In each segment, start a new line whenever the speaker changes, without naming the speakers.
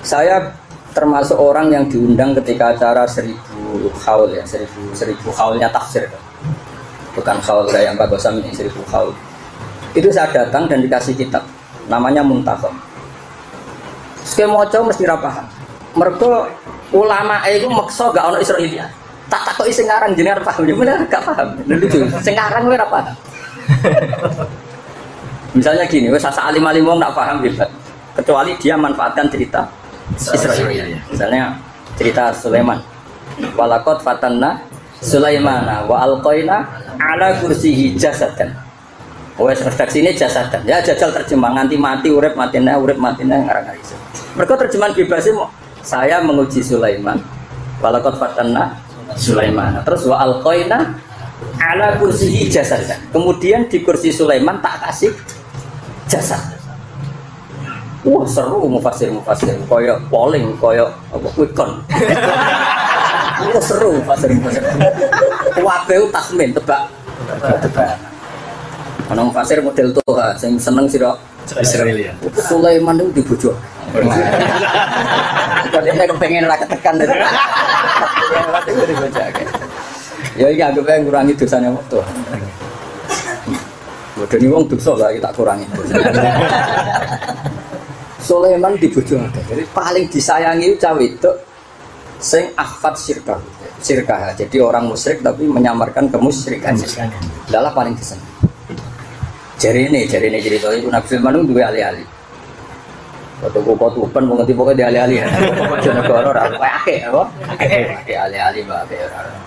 Saya termasuk orang yang diundang ketika acara 1000 haul ya, 1000 haulnya tafsir. Bukan haul kayak Mbak Gosam ini 1000 haul. Itu saya datang dan dikasih kitab namanya Muntakhab. Sekemoco mesti ra paham. Mergo ulama itu maksa gak ono Israiliyat. Tak takoki sing aran jenengan paham, ya bener gak paham. Lucu, sing aran kowe ora paham. Misalnya gini, wes asa alim-alim wong gak paham hebat. Kecuali dia manfaatkan cerita Israel. Misalnya cerita Sulaiman. Walaqad fatanna Sulaimana wa alqaina ala kursihi jasadan. Wes redaksine jasadan. Ya jajal terjemah nganti mati urip matine ngarang iso. Mergo terjemahan bebasnya saya menguji Sulaiman. Walaqad fatanna Sulaiman. Terus wa alqaina ala kursihi jasadan. Kemudian di kursi Sulaiman tak kasih jasad. Wah seru mufasir koyo polling koyo apa quickon. Wah seru mufasir. Kabeh tasmin tebak. Ana mufasir model Toha sing seneng sira Israel. Sulaiman itu dibojo. Kalau dia kepengen ra ketekan. Ya iki anggap ae ngurangi dosane waktu. Bodoh ini wong dosa lah kita kurangi. Sulaiman dibojoake. Jadi paling disayangi cawe itu sing akhfat syirkah. Jadi orang musyrik tapi menyamarkan kemusyrikan. Adalah paling diseneng. Jari ini cerita itu Nabi Sulaiman itu dua ali-ali. Waktu kotupan mengerti pokoknya di ali-ali. Jenegara orang akeh apa? Akeh ali-ali mbak akeh orang.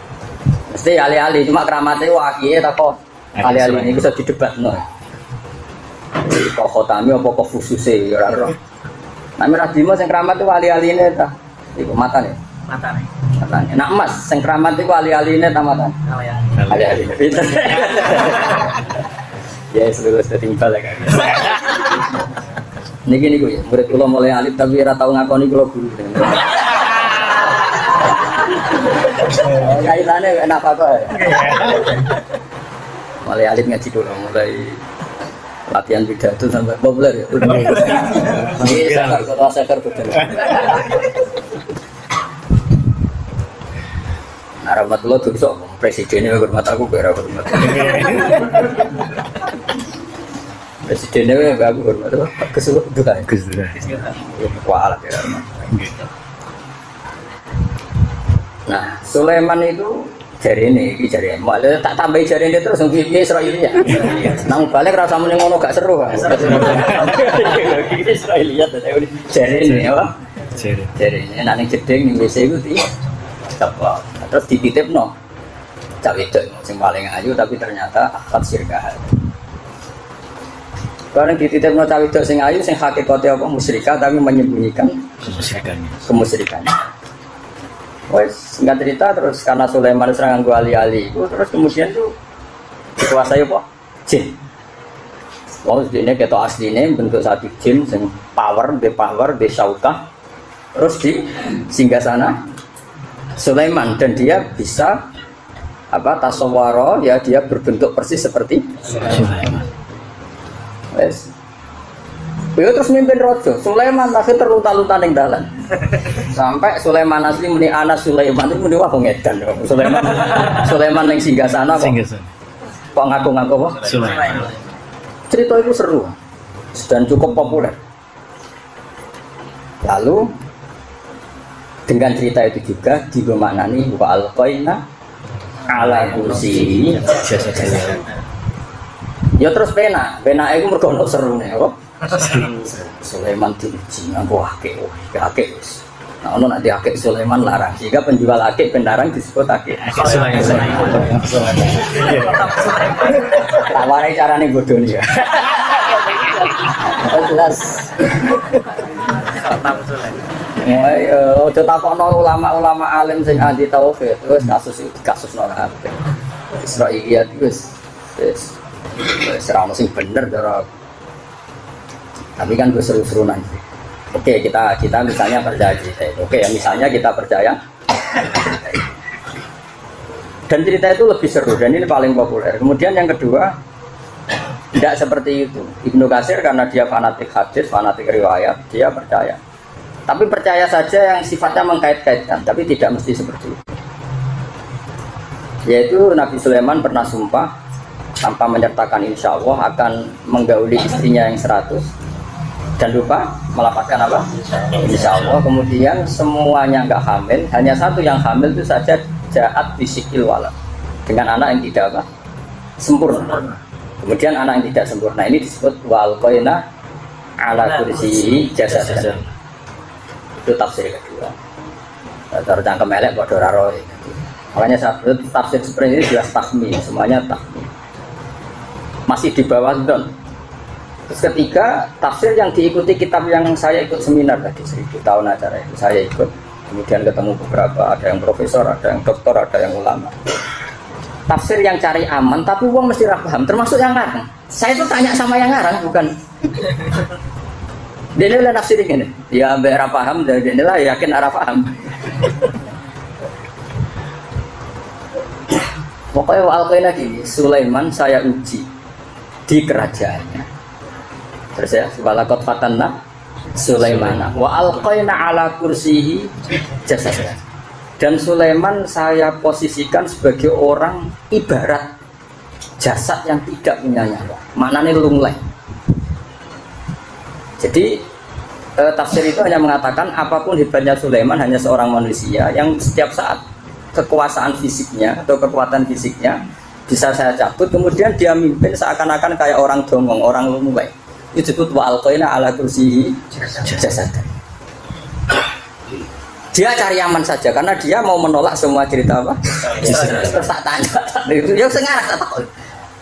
Mesti ali-ali cuma keramatnya wakil tak kok. Ali-ali ini bisa didebat no. Kok khotami apa kok khususnya orang orang. Nami Radimo yang keramat itu ali-ali ini tak. Ibu mata nih. Nak emas yang keramat itu ali-ali ini tak mata. Ali-ali. Ya seluruh setinggal ya kan. Niki niku ya murid kula mulai alif tapi ora tau ngakoni kula guru. Kaitane enak apa kok. Mulai alif ngaji dulu mulai latihan pidato sampai populer ya. Ini sakar betul. Nah, rahmatullah tuh sok presidennya hormat aku kira hormat. Presidennya aku hormat apa? Keseluruhan. Kualat ya. Nah, Sulaiman itu jari ini, malah tak tambahin jari ini terus untuk Israiliyat. Nang balik rasa mending ngono gak seru kan? Israiliyat jari ini apa? Jari ini nanti jeding nih WC itu apa? Terus dititip no, cawe itu yang paling ayu tapi ternyata akad syirkah. Barang dititip no cawe itu sing ayu sing hakikatnya apa musyrikah tapi menyembunyikan kemusyrikannya. Wes singkat cerita terus karena Sulaiman serangan gua ali-ali itu terus kemudian tuh dikuasai apa? Jin. Wah ini kita aslinya bentuk satu jin sing power, de saukah terus di singgasana Sulaiman dan dia bisa apa tasawwara ya dia berbentuk persis seperti Sulaiman. Wes. Beliau terus mimpin rojo. Sulaiman akhir terlunta-lunta ning dalan. Sampai Sulaiman asli muni ana Sulaiman itu muni wah ngedan. Sulaiman ning singgasana kok. Kok ngaku-ngaku apa? Sulaiman. Cerita itu seru dan cukup populer. Lalu dengan cerita itu juga dimaknani wa alqaina ala kursi jasadan. Ya terus pena itu mergo ono serune kok. Sulaiman diuji nganggo akeh wis. Nah ono nek diakeh Sulaiman larang. Sehingga penjual akeh pendarang disebut akeh. Sulaiman. Awalnya carane bodoni ya. Jelas. Ojo takokno ulama-ulama alim sing ahli tauhid wis kasus ora kabeh. Israiliyat wis ora ono sing bener cara. Tapi kan gue seru-seruan. Oke, kita misalnya percaya cerita itu. Oke, misalnya kita percaya. Dan cerita itu lebih seru dan ini paling populer. Kemudian yang kedua, tidak seperti itu. Ibnu Katsir karena dia fanatik hadis, fanatik riwayat, dia percaya Tapi percaya saja yang sifatnya mengkait-kaitkan, tapi tidak mesti seperti itu. Yaitu Nabi Sulaiman pernah sumpah tanpa menyertakan insya Allah akan menggauli istrinya yang 100 dan lupa melapatkan apa? Insya Allah. Kemudian semuanya nggak hamil, hanya satu yang hamil itu saja jaat bisikil walad, dengan anak yang tidak apa? Sempurna. Kemudian anak yang tidak sempurna ini disebut walqaina ala kursiyi jasadan. Itu tafsir kedua. Terus cangkem elek padha ora roe. Makanya tafsir seperti ini jelas tahmi, semuanya tahmi. Masih di bawah don. Terus ketiga, tafsir yang diikuti kitab yang saya ikut seminar tadi 1000 tahun acara itu saya ikut. Kemudian ketemu beberapa, ada yang profesor, ada yang doktor, ada yang ulama. Tafsir yang cari aman, tapi uang mesti paham, termasuk yang ngarang. Saya itu tanya sama yang ngarang, bukan. Dia lah nafsir ini, ya ambil arah paham, dan dia lah yakin arah paham. Pokoknya wa'alqaina gini, Sulaiman saya uji di kerajaannya. Terus ya, walaqad fatanna Sulaimana wa'alqaina ala kursihi jasadan. Dan Sulaiman saya posisikan sebagai orang ibarat jasad yang tidak punya nyawa, maknanya lunglai. Jadi tafsir itu hanya mengatakan apapun hebatnya Sulaiman hanya seorang manusia yang setiap saat kekuasaan fisiknya atau kekuatan fisiknya bisa saya cabut, kemudian dia mimpin seakan-akan kayak orang dongong, orang lunglai. Itu disebut wa'alqaina ala kursihi jasadan. Dia cari aman saja karena dia mau menolak semua cerita apa? Terus tak tanya, itu yang sengaja tak tahu.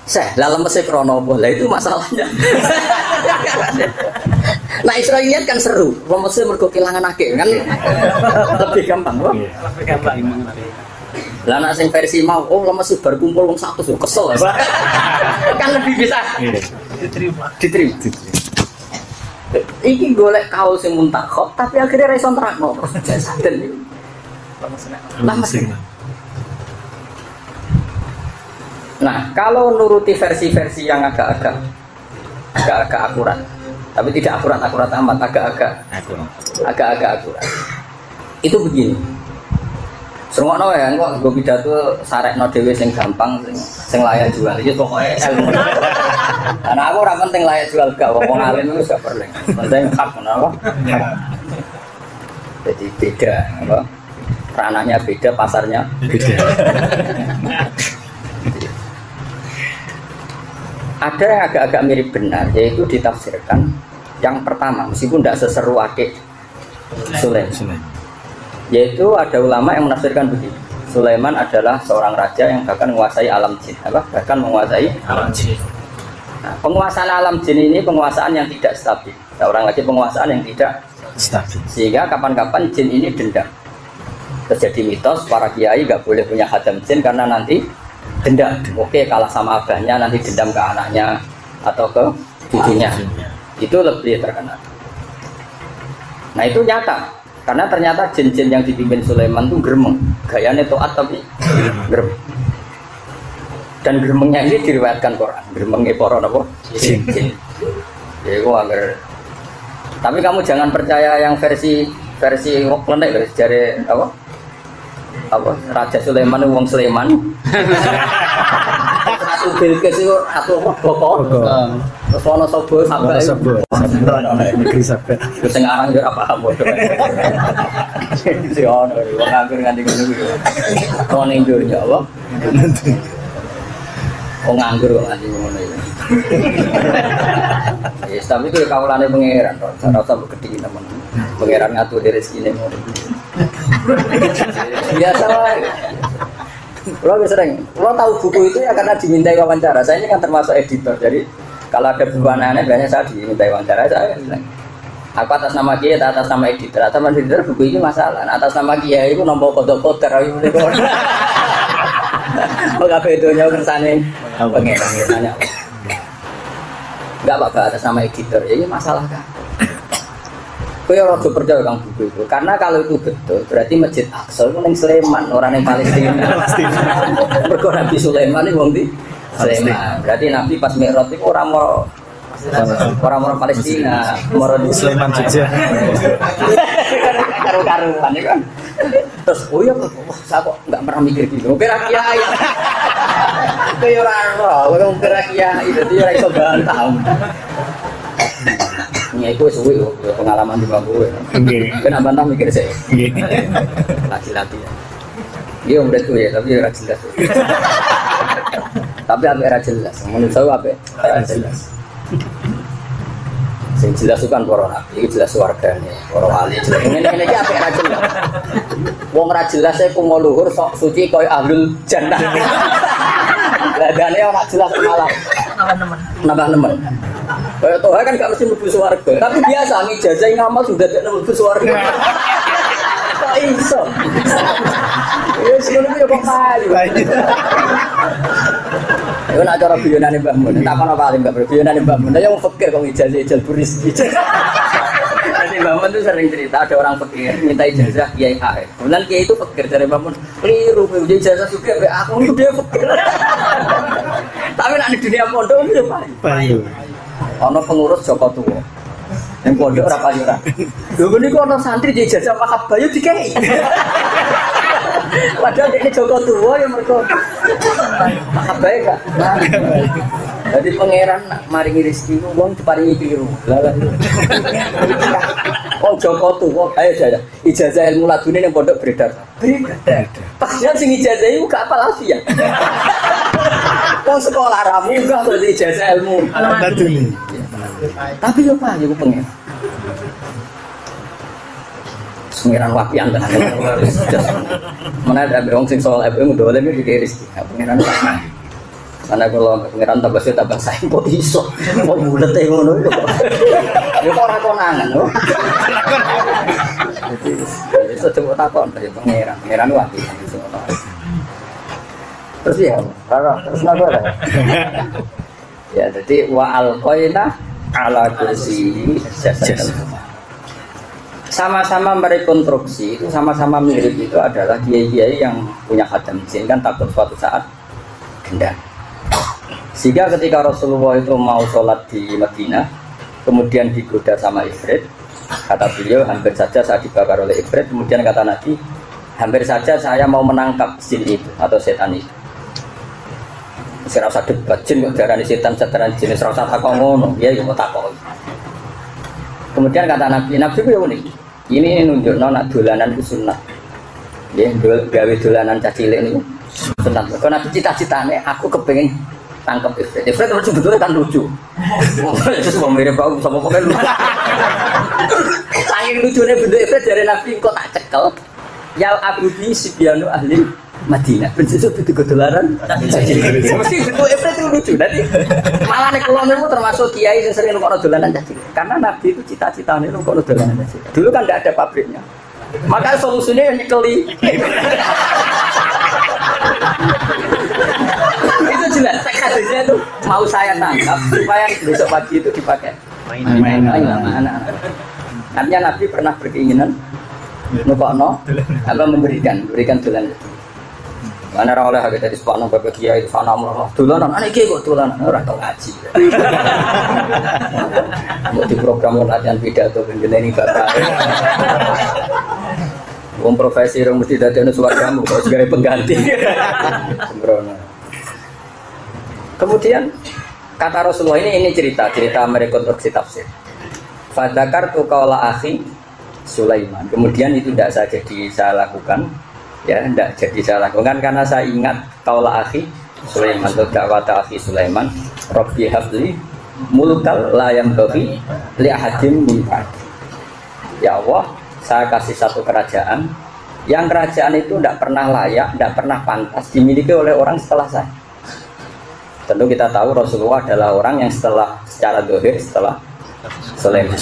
Saya dalam mesin kronobo lah itu masalahnya. Nah Israeliat kan seru, Mesir mergo kehilangan akeh kan lebih gampang, loh. Lebih gampang. Lah nek sing versi mau, oh Mesir bar kumpul wong 100 kesel. Kan lebih bisa diterima. Iki golek kaul sing muntakhab tapi akhirnya ra iso nerangno terus jasaden iki. Nah, kalau nuruti versi-versi yang agak-agak akurat, tapi tidak akurat amat, agak-agak akurat. Itu begini. Semua ya, kok gue pidato sarekno dhewe sing gampang, sing layak jual. Iki pokoke ilmu. Karena aku ora penting layak jual gak, wong alim itu gak perlu. Penting hak menapa? Jadi beda, apa? Ranahnya beda, pasarnya beda. Ada yang agak-agak mirip benar, yaitu ditafsirkan yang pertama, meskipun tidak seseru akik Sulaiman. Yaitu ada ulama yang menafsirkan begitu. Sulaiman adalah seorang raja yang bahkan menguasai alam jin, bahkan menguasai alam jin. Nah, penguasaan alam jin ini penguasaan yang tidak stabil. Orang lagi penguasaan yang tidak stabil. Sehingga kapan-kapan jin ini dendam. Terjadi mitos para kiai nggak boleh punya khatam jin karena nanti dendam. Oke, kalah sama abahnya nanti dendam ke anaknya atau ke cucunya. Itu lebih terkenal. Nah itu nyata. Karena ternyata jin-jin yang dipimpin Sulaiman itu geremeng, gayanya toat tapi geremeng. Dan geremengnya ini diriwayatkan Quran, geremengnya para apa? Jin. Jadi gua agar. Tapi kamu jangan percaya yang versi klenek dari apa? Raja Sulaiman itu wong Sulaiman. Satu Bilqis itu satu boko. Terus ono sobo sampai negeri sampai. Terus sing aran yo ora paham bodoh. Si ono wong nganggur nganti ngono kuwi. Ono ning dunya apa? Wong nganggur kok nganti ngono iki. Yes, tapi itu kawulane pangeran kok. Ora usah gedhi temen. Pangeran ngatur rezekine ngono. Biasa wae. Kalau sering, kalau tahu buku itu ya karena dimintai wawancara. Saya ini kan termasuk editor, jadi kalau ada buku aneh-aneh biasanya saya dimintai wawancara. Saya bilang, aku atas nama Kiai, atas nama editor. Atas nama editor buku ini masalah. Atas nama Kiai itu nombor kodok-kodok. Mengapa itu nyawa kersane pengen nanya. Enggak apa-apa atas nama editor. Ini masalah kan? Saya orang percaya kang buku itu, karena kalau itu betul berarti Masjid Aqsa itu yang Sulaiman, orang yang Palestina. Berkor Nabi Sulaiman ini wong di Sulaiman. Berarti Nabi pas Mi'raj itu orang mau Orang-orang Palestina, orang
Sulaiman Jogja.
Karu-karuan ya kan. Terus oh ya saya kok nggak pernah mikir gitu. Kira kiai. Kayak orang kira kiai itu dia iso bantah. Ini aku suwe pengalaman di bangku. Kena bantah mikir sih. Laki-laki. Iya udah tuh ya, tapi ora jelas. Tapi ora jelas. Menurut saya apa? Ora jelas. Sing jelas kan para nabi, jelas wargane, para wali. Ngene-ngene iki apik ora jelas. Wong ora jelas e ku luhur sok suci koyo ahlul jannah. Lah dane ora jelas malah nambah nemen. Kayak Tuhan kan gak mesti mlebu swarga, tapi biasa ngijazah ngamal sudah tidak mlebu swarga. Kok iso? Ya sebenarnya ya kok payu. Ya nak cara biyonane Mbah Mun, tak ono paling Mbah biyonane Mbah Mun. Ya wong fakir kok ijazah ijal buris. Jadi Mbah Mun tuh sering cerita ada orang fakir minta ijazah kiai A. Kemudian kiai itu fakir dari Mbah Mun, keliru punya ijazah juga be aku itu dia fakir. Tapi nek di dunia pondok itu payu. Ono pengurus Joko Tuwo. Yang pondok ora payu ora. Lho niku ono santri ijazah Pak Bayu dikei. Padahal ini Joko Tuwo yang mereka baik kan. Jadi pangeran maringi rezeki wong diparingi biru. Lah wong Joko Tuwo ayo saja ijazah ilmu ladune ning pondok beredar. Padahal sing ijazah iku gak apal alfiah. Wong sekolah ra munggah kok ijazah ilmu ladune. Tapi yo Pak yo pangeran. Pengiran wapian tenan. Mana ada orang sing soal FM udah oleh mikir rezeki. Pengiran sama. Karena kalau pengiran tambah saya tambah sayang kok iso. Mau bulat teh ngono itu. Ya kok ora konangan lho. Jadi iso coba takon dari pengiran. Pengiran wapian. Terus ya, terus napa lah. Ya jadi wa alqaina ala kursi jasad. Sama-sama merekonstruksi itu sama-sama mirip itu adalah kiai-kiai yang punya khatam jin kan takut suatu saat gendang. Sehingga ketika Rasulullah itu mau sholat di Madinah, kemudian digoda sama Ifrit, kata beliau hampir saja saya dibakar oleh Ifrit. Kemudian kata Nabi, hampir saja saya mau menangkap jin itu atau setan itu. Saya rasa debat jin kok darani setan jin rasa takok ngono, ya mau takok. Kemudian kata Nabi itu ya unik. Ini nunjukno nak dolanan itu sunnah. Ya, gawe dolanan cacilek niku sunnah. Kok Nabi cita-citane aku kepengin tangkep Ifrit. Ifrit itu sebetulnya kan lucu. Itu semua mirip aku sama pokoknya lucu. Saking lucunya bentuk Ifrit dari Nabi kok tak cekel. Yal abudi sibyanu ahli Madinah. Bentuk itu dolanan cacilek. Mesti bentuk Ifrit itu lucu. Nanti malah nek kula niku termasuk kiai yang sering nukokno dolanan cacilek. Karena Nabi itu cita-citane nukokno dolanan cacilek. Dulu kan tidak ada pabriknya. Maka solusinya yang nyekeli. Itu jelas. Hadisnya itu mau saya tangkap supaya besok pagi itu dipakai main anak-anak. Artinya Nabi pernah berkeinginan nukokno apa memberikan dolanan. Mana orang oleh harga dari sepanjang bapak kiai itu sana merah dolanan, aneh kiai kok dolanan orang tau ngaji. Mau di program latihan pidato penjenengan bapak. Wong profesi orang mesti dadi ana suwargamu kok sebagai pengganti. Sembrono. Kemudian kata Rasulullah ini cerita merekonstruksi tafsir. Fadzakartu qaula akhi Sulaiman. Kemudian itu tidak saya lakukan. Ya, tidak jadi saya lakukan karena saya ingat qaula akhi Sulaiman atau dakwah akhi Sulaiman, Rabbi habli mulkal la yanbaghi li ahadin min ba'di. Ya Allah, saya kasih satu kerajaan yang kerajaan itu tidak pernah layak, tidak pernah pantas dimiliki oleh orang setelah saya. Tentu kita tahu Rasulullah adalah orang yang secara zahir setelah Sulaiman.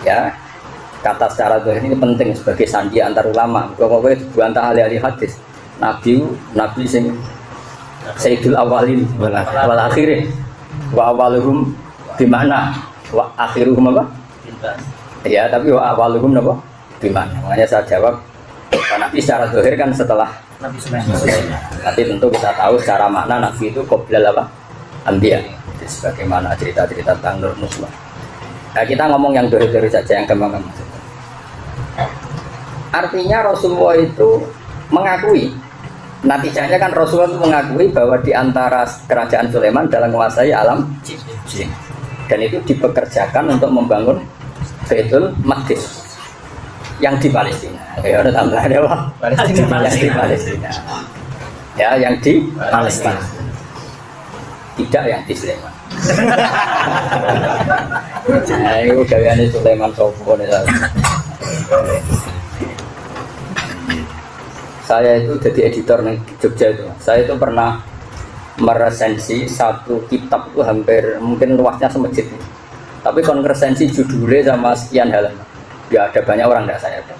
Ya, kata secara zahir ini penting sebagai sandi antar ulama. Pokoknya buantah ahli-ahli hadis. Nabi sing Sayyidul Awalin wal Akhirin. Wa awaluhum bimana? Wa akhiruhum apa? Ya, tapi wa awaluhum apa? Bimana? Makanya saya jawab Nabi secara zahir kan setelah Nabi Sulaiman. Tapi tentu kita tahu secara makna Nabi itu qoblal apa? Anbiya. sebagaimana cerita-cerita tentang Nur Nuswa. Nah, kita ngomong yang dori-dori saja, yang gampang-gampang. Artinya Rasulullah itu mengakui, natijahnya kan Rasulullah itu mengakui bahwa di antara kerajaan Sulaiman dalam menguasai alam jin, dan itu dipekerjakan untuk membangun Baitul Maqdis yang di Palestina. Ya ada tambahan ya Pak. Yang di Palestina. Ya, yang di Palestina. Tidak yang di Sulaiman. Nah, itu gayanya Sulaiman Sopo nih. Saya itu jadi editor di Jogja itu. Saya itu pernah meresensi satu kitab itu hampir mungkin luasnya semajit. Tapi kon resensi judulnya sama sekian halaman. Ya ada banyak orang tidak saya ada.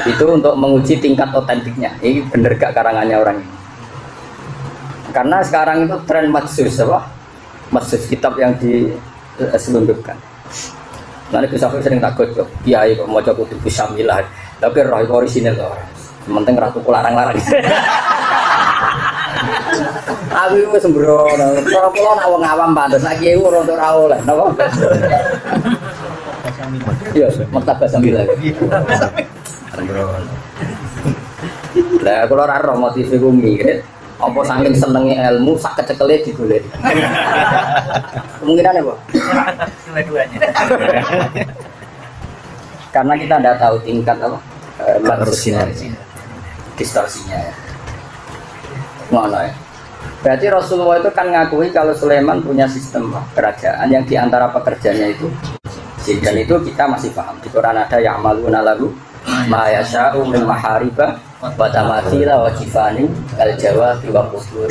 Itu untuk menguji tingkat otentiknya. Ini bener gak karangannya orang ini? Karena sekarang itu tren madsus apa? Madsus kitab yang diselundupkan. Nanti Gus Afif sering takut kok. Kiai kok mau coba kudu Bismillah. Tapi roh itu orisinil kok. Penting ratu larang-larang. Aku itu sembrono. Kalau pulau nak wong awam pantes, nak kiai ora untuk ra oleh, napa? Iya, martabak sambil lagi. Sembrono. Lah kalau ora roh motif iku mirip, apa saking senenge ilmu sak kecekele digoleki. Kemungkinan apa? Dua-duanya. Karena kita tidak tahu tingkat apa? Distorsinya ya. Mana ya? Berarti Rasulullah itu kan ngakui kalau Sulaiman punya sistem kerajaan yang diantara pekerjanya itu jin, dan itu kita masih paham. Di Quran ada ya'maluna lahu ma yasha'u min mahariba wa tamathila wa jifani kal jawabi wa qusur.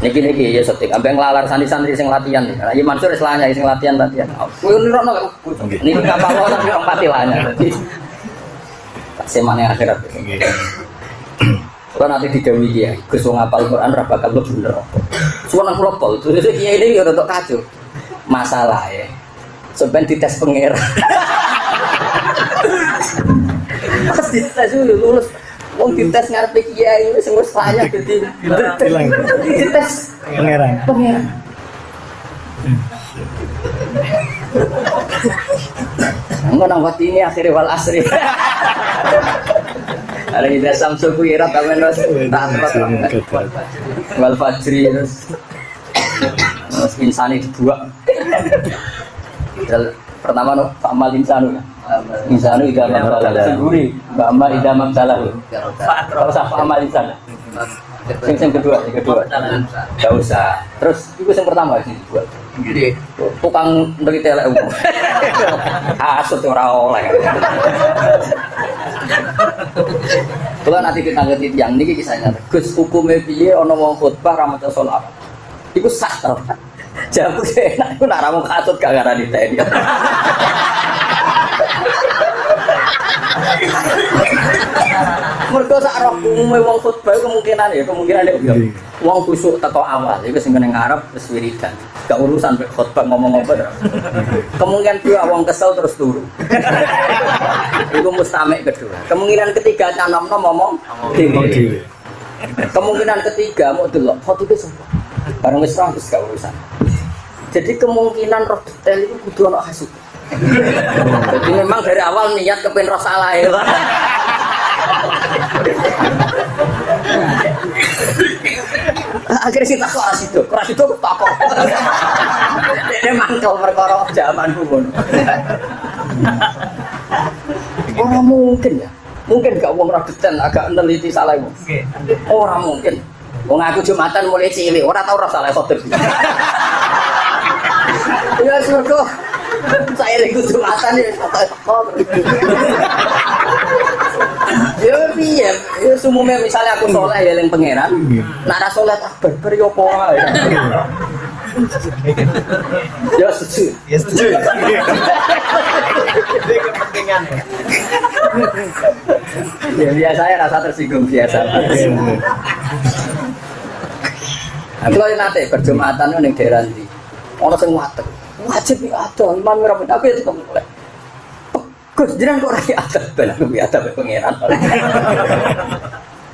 Niki ya setik ambek nglalar santri-santri sing latihan nih. Iki Mansur wis lanya sing latihan. Kuwi nirono niki kapal ora yo pati lanya. Dadi semane akhirat. Kalau nanti didawuhi dia, Gus wong apal Quran ra bakal bener. Suwana kula pol, terus kiai ini ya rodok kacau. Masalah ya. Sampai dites pengira. Pas dites lulus. Wong dites ngarepe kiai wis layak dadi dites pengira. Nang wati ini akhirnya wal asri. Ada ida samsul kuirat amen terus wal fajri terus insani dibuat. Pertama no amal insanu ida mabdalah seguri amal ida mabdalah. Kalau sah amal insanu. Yang kedua nggak usah. Terus itu yang pertama sih buat tukang dari telek umum. Asut ora oleh. Kalau nanti kita ngerti yang ini kisahnya, Gus hukumnya piye ono wong khutbah ra maca sholawat. Iku sah ta? Jawab enak iku nak ra mung katut gak ngarani teh dia. Mergo sak roh umume wong khutbah kemungkinan wong kusuk teko awal iku sing kene ngarep wis wiridan. Gak urusan mek khutbah ngomong apa. Kemungkinan dia wong kesel terus turu. Itu mustamek kedua. Kemungkinan ketiga canomno ngomong dhewe. Kemungkinan ketiga mau delok khotibé sapa. Bareng wis roh wis gak urusan. Jadi kemungkinan roh detail itu kudu ana hasud. Jadi memang dari awal niat kepen roh salah ya. Akhirnya kita kelas itu takut. Dia mangkel perkara zaman pun. Orang mungkin ya, mungkin gak uang ragutan agak meneliti salah itu. Orang mungkin. Wong aku Jumatan mulai cilik, orang tahu rasa salah khotib. Ya surga. Saya lagi Jumatan ya, ya piye? Ya sumumnya misalnya aku soleh ya yang pangeran. Nak ra soleh tak berber yo apa wae. Ya setuju. Ya setuju. Ini kepentingan. Ya biasa saya rasa tersinggung biasa. Aku lagi nate berjumatan ning daerah ndi. Ono sing wajib ada imam ora ben aku ya tetep mulai. Gus jenengan kok ora ada ben aku ya ada pangeran.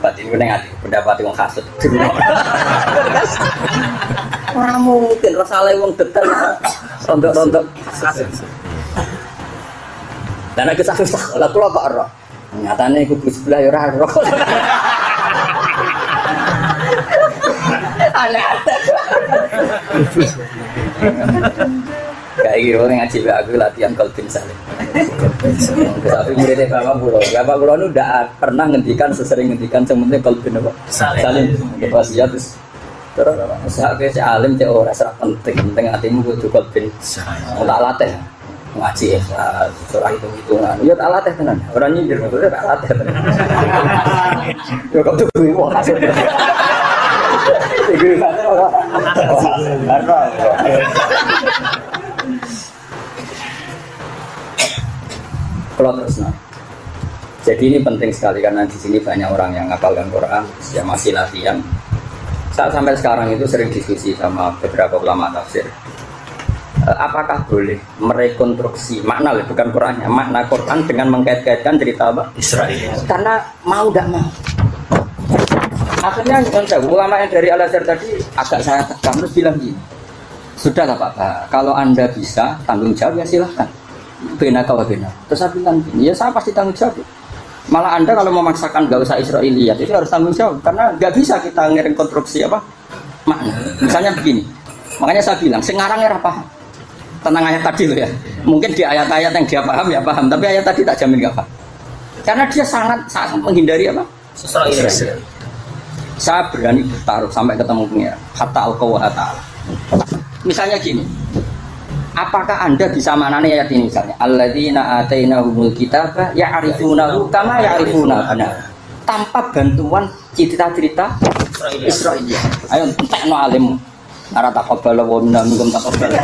batin ku ning ati, pendapat wong kasut. Ora mungkin rasane wong detail rontok-rontok kasut. Dan aku susah, lah kula kok ora. Nyatane kubu sebelah ya ora ora. Aneh-aneh. Kayak gitu orang ngaji aku latihan kolbin salim. Tapi muridnya Bapak Pulau itu udah pernah ngendikan sesering ngendikan semuanya kolbin apa? Salim. Wasiat terus. Terus saya si alim cek orang serap penting hatimu butuh kolbin. Tak latih ngaji surah hitungan. Ya tak latih tenan. Orang nyindir betul tak latih tenan. Ya kok tuh gue mau kasih. Kalau terus jadi ini penting sekali karena di sini banyak orang yang ngapalkan Quran, ya masih latihan. Saat sampai sekarang itu sering diskusi sama beberapa ulama tafsir. Apakah boleh merekonstruksi makna, bukan Qurannya, makna Quran dengan mengkait-kaitkan cerita apa? Israel. Karena mau tidak mau. Akhirnya ulama yang dari Al-Azhar tadi agak saya tekan terus bilang gini, sudahlah Pak, kalau Anda bisa tanggung jawab ya silahkan. Bena kawa bena. Terus saya bilang gini, ya saya pasti tanggung jawab. Malah Anda kalau memaksakan nggak usah Israiliyat itu harus tanggung jawab karena nggak bisa kita ngirim konstruksi apa makna. Misalnya begini, makanya saya bilang sengarangnya apa paham. Tentang ayat tadi loh ya. Mungkin di ayat-ayat yang dia paham ya paham, tapi ayat tadi tak jamin nggak paham. Karena dia sangat menghindari apa? Israel. Saya berani bertaruh sampai ketemu pengira hatta al-qawa ta'ala. Misalnya gini, apakah Anda bisa manani ayat ini misalnya alladzina atainahumul kitaba ya'rifunahu kama ya'rifuna abna'ahum, tanpa bantuan cerita-cerita Israiliyah. Ayo entekno alim ara taqabbala wa minna minkum taqabbala.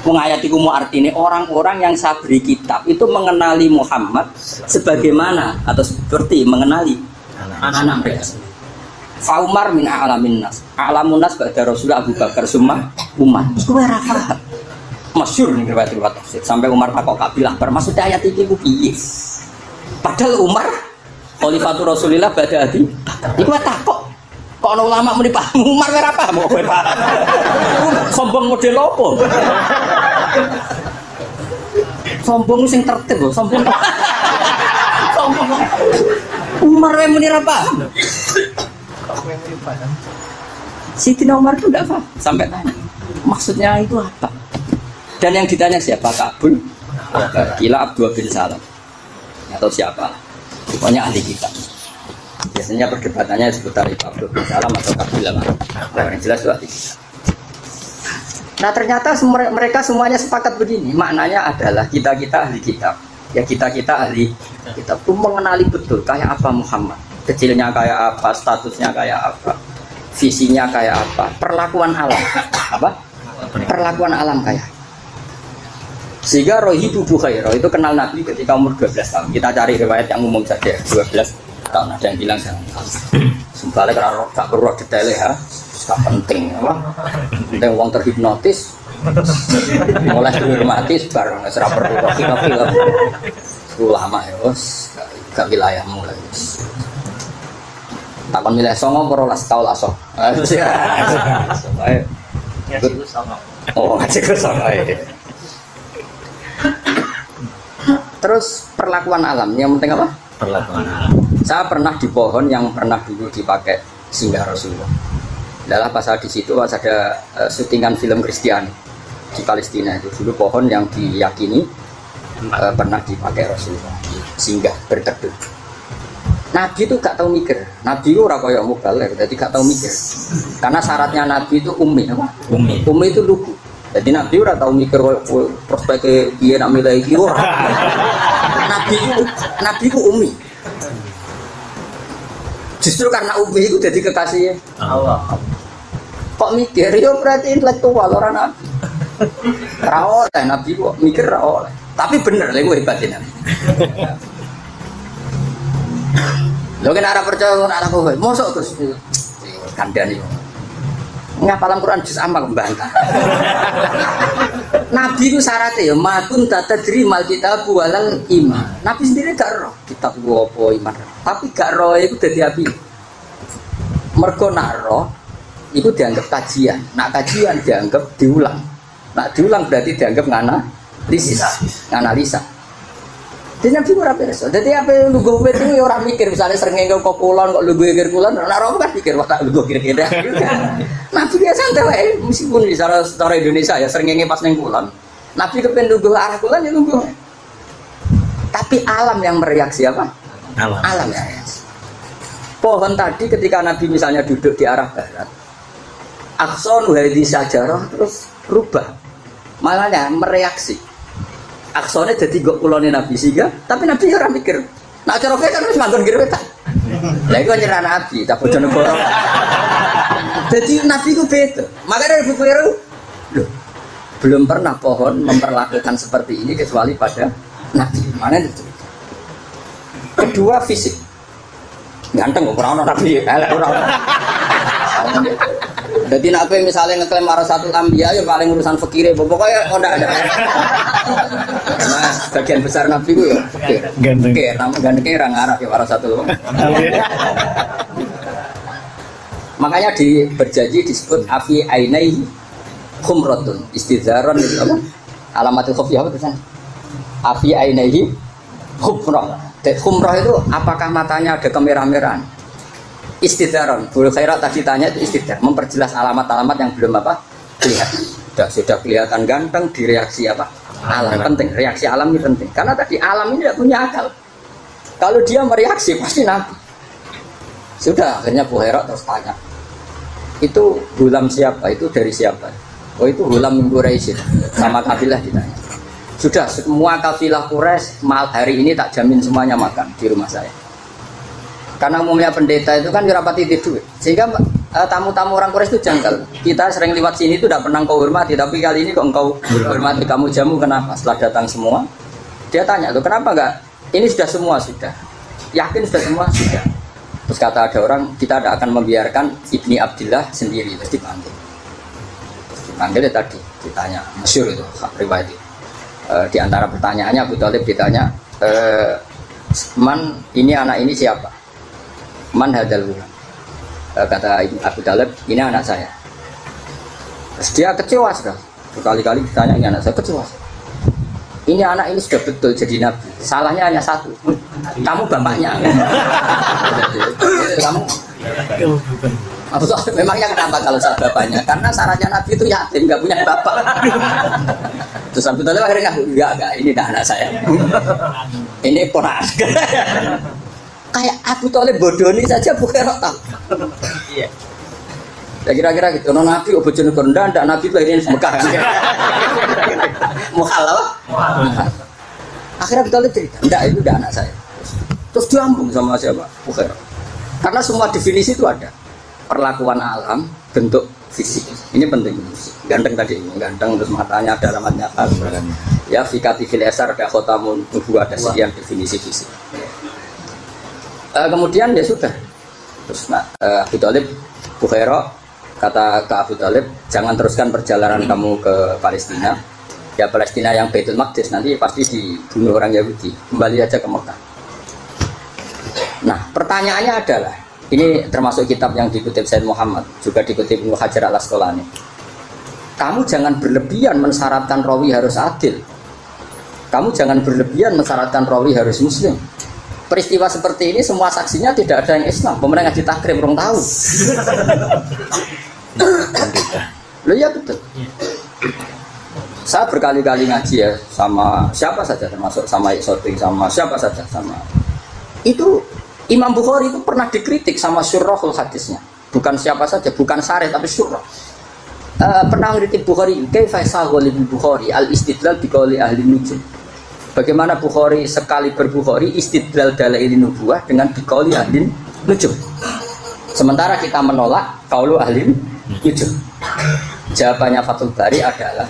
Wong ayat iku mu artine orang-orang yang saya beri kitab itu mengenali Muhammad sebagaimana atau seperti mengenali anak mereka. Faumar min a'lamin nas. A'lamun nas ba'da Rasul Abu Bakar summa Umar. Kowe ora paham. Masyhur ning riwayat tafsir. Sampai Umar takok kabilah bar maksud ayat iki ku piye? Padahal Umar Khalifatul Rasulillah ba'da Abi. Iku takok. Kok ana ulama muni paham Umar ora paham kok kowe paham. Sombong model opo? Sombong sing tertib lho, sombong. Sombong. Umar wae muni ora paham. Sidina Umar itu tidak paham sampai tanya maksudnya itu apa, dan yang ditanya siapa? Kabul Kila Abdul bin Salam atau siapa, pokoknya ahli kitab. Biasanya perdebatannya seputar Abdul bin Salam atau Kabul yang jelas itu ahli kitab. Nah ternyata mereka semuanya sepakat begini, maknanya adalah kita ahli kitab, ya kita ahli kitab itu mengenali betul kayak apa Muhammad, kecilnya kayak apa, statusnya kayak apa, visinya kayak apa, perlakuan alam apa, perlakuan alam kayak. Sehingga Rohibu Bukhairah itu kenal Nabi ketika umur 12 tahun. Kita cari riwayat yang umum saja, 12 tahun. Ada yang bilang jangan tahu. Sumpahnya karena tak perlu detail ya, tak penting apa. Penting uang terhipnotis, mulai dihormati bareng serap perlu film. Ulama ya bos, gak wilayahmu lagi. Takkan milih songo perolas tau laso. Oh ngaji ku songo. Terus perlakuan alam, yang penting apa? Perlakuan alam. Saya pernah di pohon yang pernah dulu dipakai singgah Rasulullah. Adalah pas di situ pas ada syutingan film Kristiani di Palestina itu dulu pohon yang diyakini pernah dipakai Rasulullah singgah berteduh. Nabi itu gak tahu mikir. Nabi itu ora kaya mubalek, jadi gak tahu mikir. Karena syaratnya Nabi itu ummi apa? Ummi itu lugu. Jadi Nabi ora tahu mikir prospek piye nak milih iki ora. Nabi itu ummi. Justru karena ummi itu jadi kekasih Allah. Kok mikir? Yo berarti intelektual orang Nabi. Ra oleh Nabi kok mikir ra oleh. Tapi bener lha kowe hebatin Nabi. Lho kan arah percaya ngono arah kowe. Mosok terus kandhani. Ngapalan Quran juz amal mbantah. Nabi itu syaratnya ya makun tadri mal kitab walal iman. Nabi sendiri gak roh kitab apa iman. Tapi gak roh itu dadi api. Mergo nak roh itu dianggap kajian. Nak kajian dianggap diulang. Nak diulang berarti dianggap analisa. Jadi Nabi ora perso. Jadi apa lugu wit itu ora mikir misalnya srengenge kok kulon kok lugu kir kulon ora roh kan pikir watak lugu kir-kir. Nabi biasa santai wae meskipun di secara Indonesia ya srengenge pas ning kulon. Nabi kepen lugu arah kulon ya lugu. Tapi alam yang mereaksi apa? Alam yang reaksi. Pohon tadi ketika Nabi misalnya duduk di arah barat. Akson hadhi sajarah terus rubah. Malahnya mereaksi. Aksone jadi gak kulone Nabi sehingga, tapi Nabi orang mikir. Nak cara kan harus manggon kiri wetan. Lah iku nyerah Nabi, tak Bojonegoro. Jadi Nabi ku beda. Makanya dari buku itu, loh, belum pernah pohon memperlakukan seperti ini kecuali pada Nabi. Mana itu? Kedua fisik. Ganteng ora Nabi, elek ora. Jadi nak misalnya ngeklaim warasatul anbiya ya paling urusan fikire pokoknya kok ndak ada. Nah, bagian besar Nabi ku ya fikir. Fikir, nama gantengnya orang Arab ya warasatul. Makanya di berjanji disebut afi ainai khumratun istidzaron apa? Alamatul khufiyah apa tulisan? Afi ainai khumrah. Khumrah itu apakah matanya ada kemerah-merahan? Istidzaron, Bul Khairat tadi tanya itu istiddzar, memperjelas alamat-alamat yang belum apa kelihatan. Sudah kelihatan ganteng, direaksi apa? Alam penting, reaksi alam ini penting. Karena tadi alam ini tidak punya akal. Kalau dia mereaksi pasti Nabi. Sudah akhirnya Bul Khairat terus tanya. Itu Hulam siapa? Itu dari siapa? Oh itu Hulam min Quraisy. Sama kabilah ditanya. Sudah semua kabilah Quraisy hari ini tak jamin semuanya makan di rumah saya. Karena umumnya pendeta itu kan dirapati duit, sehingga tamu-tamu orang Quraisy itu janggal. Kita sering lewat sini itu tidak pernah kau hormati, tapi kali ini kok engkau hormati, kamu jamu kenapa? Setelah datang semua, dia tanya, loh kenapa enggak? Ini sudah semua sudah, yakin sudah semua sudah. Terus kata ada orang, kita tidak akan membiarkan Ibni Abdillah sendiri, terus dipanggil. Terus dipanggil ya tadi, ditanya, masyhur itu riwayat itu. Di antara pertanyaannya Abu Thalib ditanya, Man ini anak ini siapa? Man hadal wulan. Kata Abu Thalib, ini anak saya. Terus dia kecewa sekali. Berkali-kali ditanya, ini anak saya, kecewa. Ini anak ini sudah betul jadi nabi. Salahnya hanya satu. Kamu bapaknya. Kamu. Abu Thalib memangnya kenapa kalau saya bapaknya? Karena syaratnya nabi itu yatim, nggak punya bapak. Terus Abu Thalib akhirnya enggak, ini anak saya. Ini ponakan. Kayak Abu Thalib bodoh ini saja bukan roh tahu. Iya. Ya kira-kira gitu. Non Nabi Bojonegoro ndak Nabi itu ini Mekah. Mukhalalah. Akhirnya Abu Thalib cerita, ndak itu udah anak saya. Terus diambung sama siapa? Bukan. Karena semua definisi itu ada. Perlakuan alam, bentuk fisik. Ini penting. Ganteng tadi, ganteng terus matanya ada alamatnya apa? Ya fikati fil asar ada khotamun nubuwah ada sekian definisi fisik. Kemudian ya sudah. Terus Abu Thalib Bukhairah kata ke Abu Thalib, jangan teruskan perjalanan kamu ke Palestina. Ya Palestina yang Baitul Maqdis nanti pasti dibunuh orang Yahudi. Kembali aja ke Mekah. Nah, pertanyaannya adalah, ini termasuk kitab yang dikutip Said Muhammad, juga dikutip Ibnu Hajar Al-Asqalani. Kamu jangan berlebihan mensyaratkan rawi harus adil. Kamu jangan berlebihan mensyaratkan rawi harus muslim. Peristiwa seperti ini semua saksinya tidak ada yang Islam. Pemenang ngaji takrim orang tahu. Loh ya betul. Saya berkali-kali ngaji ya sama siapa saja, termasuk sama Iqsoti, sama siapa saja, sama itu Imam Bukhari itu pernah dikritik sama syurrahul hadisnya. Bukan siapa saja, bukan syarih tapi syurrah. Pernah ngeritik Bukhari, kaifa sahul Bukhari al-istidlal biqauli ahli nujum. Bagaimana Bukhari sekali berbukhari istidlal dalail nubuwah dengan biqauli ahli nujum. Sementara kita menolak qaulu ahli nujum. Jawabannya Fathul Bari adalah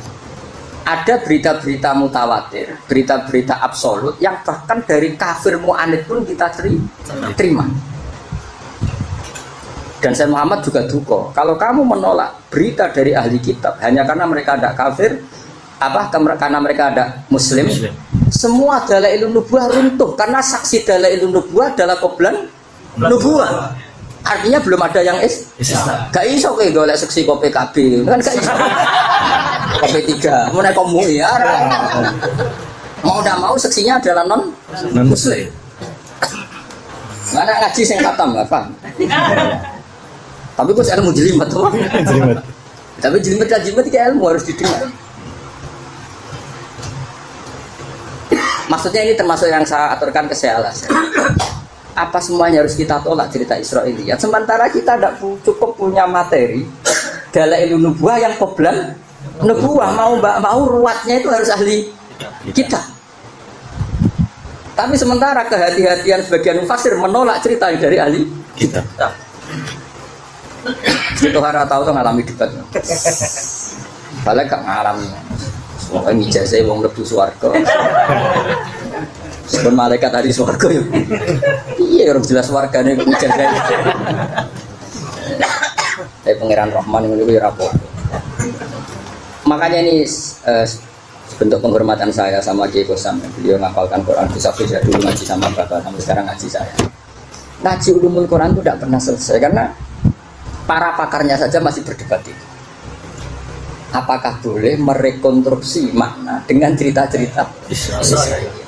ada berita-berita mutawatir, berita-berita absolut yang bahkan dari kafir mu'anid pun kita terima. Dan Sayyid Muhammad juga duka. Kalau kamu menolak berita dari ahli kitab hanya karena mereka tidak kafir, karena mereka ada Muslim. Semua dalailun nubuwah runtuh karena saksi dalailun nubuwah adalah qoblan nubuwah. Artinya belum ada yang Islam. Gak iso kayak golek saksi kok PKB kan gak iso. P3 mau naik komu ya. Mau tidak mau saksinya adalah non Muslim. Mana ngaji sing khatam nggak paham. Tapi kok ilmu jelimet tuh. Tapi jelimet ilmu harus didengar. Maksudnya ini termasuk yang saya aturkan ke saya alasan. Apa semuanya harus kita tolak cerita Israiliyat? Sementara kita tidak cukup punya materi dalailun nubuwah yang qoblan nubuwah, mau ruwatnya itu harus ahli kita. Tapi sementara kehati-hatian sebagian mufassir menolak cerita yang dari ahli kita. Itu harus tahu tuh ngalami debat. Balik gak ngalami. Wong ijazah wong mlebu swarga. Sebelum malaikat hari swarga ya. Iya orang jelas wargane ijazah. Pangeran Rahman yang lebih rapor. Makanya ini bentuk penghormatan saya sama Kiai Kosam. Beliau ngapalkan Quran bisa-bisa dulu ngaji sama bapak, sampai sekarang ngaji saya. Ngaji ulumul Quran itu tidak pernah selesai karena para pakarnya saja masih berdebat itu. Apakah boleh merekonstruksi makna dengan cerita-cerita Israel?